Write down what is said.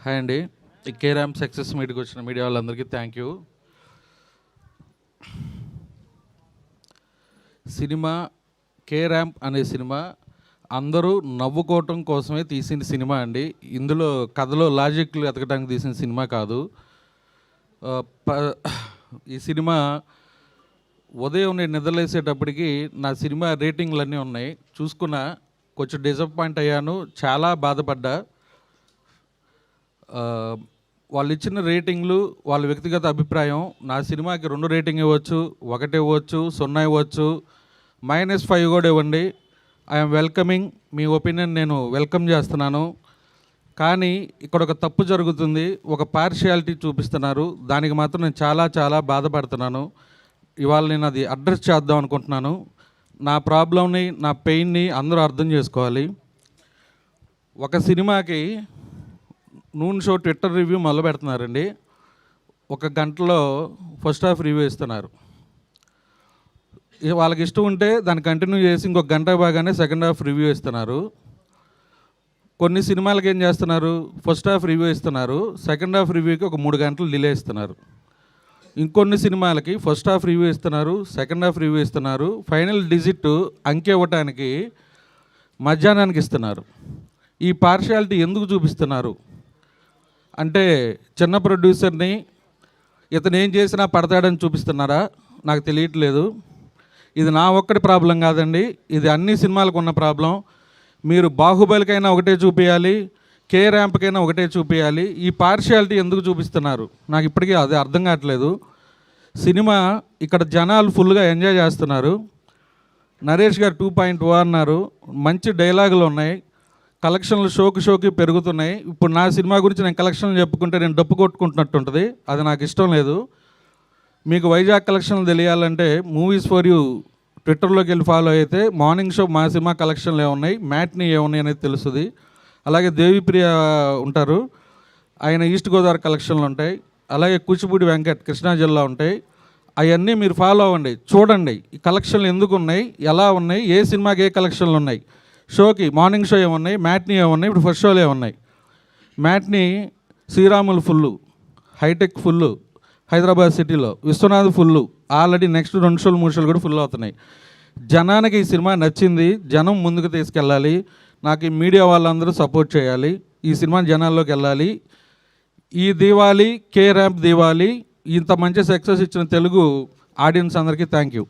Hi అండి. ఈ K ramp success మీట్కి వచ్చిన మీడియా వాళ్ళందరికీ thank you. Cinema K ramp అనే సినిమా అందరూ నవ్వుకోవటం కోసమే తీసిన సినిమా అండి. ఇందులో కథలో లాజిక్లు ఎతకడానికి తీసిన సినిమా కాదు. ఈ సినిమా ఉదయం నేను నిద్రలేసేటప్పటికి నా సినిమా రేటింగ్లు అన్నీ ఉన్నాయి. చూసుకున్నా కొంచెం డిసప్పాయింట్ అయ్యాను, చాలా బాధపడ్డా. వాళ్ళు ఇచ్చిన రేటింగ్లు వాళ్ళ వ్యక్తిగత అభిప్రాయం. నా సినిమాకి 2 రేటింగ్ ఇవ్వచ్చు, 1 ఇవ్వచ్చు, 0 ఇవ్వచ్చు, -5 కూడా ఇవ్వండి. I'm welcoming. మీ ఒపీనియన్ నేను వెల్కమ్ చేస్తున్నాను. కానీ ఇక్కడ ఒక తప్పు జరుగుతుంది, ఒక పార్షియాలిటీ చూపిస్తున్నారు. దానికి మాత్రం నేను చాలా చాలా బాధపడుతున్నాను. ఇవాళ నేను అది అడ్రస్ చేద్దాం అనుకుంటున్నాను. నా ప్రాబ్లంని, నా పెయిన్ని అందరూ అర్థం చేసుకోవాలి. ఒక సినిమాకి నూన్ షో ట్విట్టర్ రివ్యూ మొదలు పెడుతున్నారండి. 1 గంటలో ఫస్ట్ హాఫ్ రివ్యూ ఇస్తున్నారు. వాళ్ళకి ఇష్టం ఉంటే దాన్ని కంటిన్యూ చేసి ఇంకొక గంట బాగానే సెకండ్ హాఫ్ రివ్యూ ఇస్తున్నారు. కొన్ని సినిమాలకి ఏం చేస్తున్నారు, ఫస్ట్ హాఫ్ రివ్యూ ఇస్తున్నారు, సెకండ్ హాఫ్ రివ్యూకి ఒక 3 గంటలు డిలే ఇస్తున్నారు. ఇంకొన్ని సినిమాలకి ఫస్ట్ హాఫ్ రివ్యూ ఇస్తున్నారు, సెకండ్ హాఫ్ రివ్యూ ఇస్తున్నారు, ఫైనల్ డిజిట్ అంకె ఇవ్వటానికి మధ్యాహ్నానికి ఇస్తున్నారు. ఈ పార్షియాలిటీ ఎందుకు చూపిస్తున్నారు అంటే, చిన్న ప్రొడ్యూసర్ని ఇతను ఏం చేసినా పడతాడని చూపిస్తున్నారా నాకు తెలియట్లేదు. ఇది నా ఒక్కటి ప్రాబ్లం కాదండి, ఇది అన్ని సినిమాలకు ఉన్న ప్రాబ్లం. మీరు బాహుబలికైనా ఒకటే చూపించాలి, కే ర్యాంప్కైనా ఒకటే చూపించాలి. ఈ పార్షియాలిటీ ఎందుకు చూపిస్తున్నారు నాకు ఇప్పటికీ అదే అర్థం కావట్లేదు. సినిమా ఇక్కడ జనాలు ఫుల్గా ఎంజాయ్ చేస్తున్నారు. నరేష్ గారు 2.0 అన్నారు, మంచి డైలాగులు ఉన్నాయి, కలెక్షన్లు షోకి పెరుగుతున్నాయి. ఇప్పుడు నా సినిమా గురించి నేను కలెక్షన్లు చెప్పుకుంటే నేను డప్పు కొట్టుకుంటున్నట్టు ఉంటుంది, అది నాకు ఇష్టం లేదు. మీకు వైజాగ్ కలెక్షన్లు తెలియాలంటే మూవీస్ ఫర్ యూ ట్విట్టర్లోకి వెళ్ళి ఫాలో అయితే మార్నింగ్ షో మా సినిమా కలెక్షన్లు ఏమున్నాయి, మ్యాట్ని ఏమున్నాయి అనేది తెలుస్తుంది. అలాగే దేవిప్రియ ఉంటారు, ఆయన ఈస్ట్ గోదావరి కలెక్షన్లు ఉంటాయి. అలాగే కూచిపూడి వెంకట్ కృష్ణా జిల్లా ఉంటాయి. అవన్నీ మీరు ఫాలో అవ్వండి, చూడండి ఈ కలెక్షన్లు ఎందుకు ఉన్నాయి, ఎలా ఉన్నాయి, ఏ సినిమాకి ఏ కలెక్షన్లు ఉన్నాయి. షోకి మార్నింగ్ షో ఏమున్నాయి, మ్యాట్ని ఏమున్నాయి, ఇప్పుడు ఫస్ట్ షోలు ఏమున్నాయి. Matinee Sriramulu full, Hitech full Hyderabad సిటీలో, విశ్వనాథ్ ఫుల్లు, ఆల్రెడీ నెక్స్ట్ 2 షోలు 3 షోలు కూడా ఫుల్ అవుతున్నాయి. జనానికి ఈ సినిమా నచ్చింది, జనం ముందుకు తీసుకెళ్ళాలి. నాకు ఈ మీడియా వాళ్ళందరూ సపోర్ట్ చేయాలి, ఈ సినిమా జనాల్లోకి వెళ్ళాలి. ఈ దివాళీ కే ర్యాంప్ దివాళీ ఇంత మంచి సక్సెస్ ఇచ్చిన తెలుగు ఆడియన్స్ అందరికీ థ్యాంక్ యూ.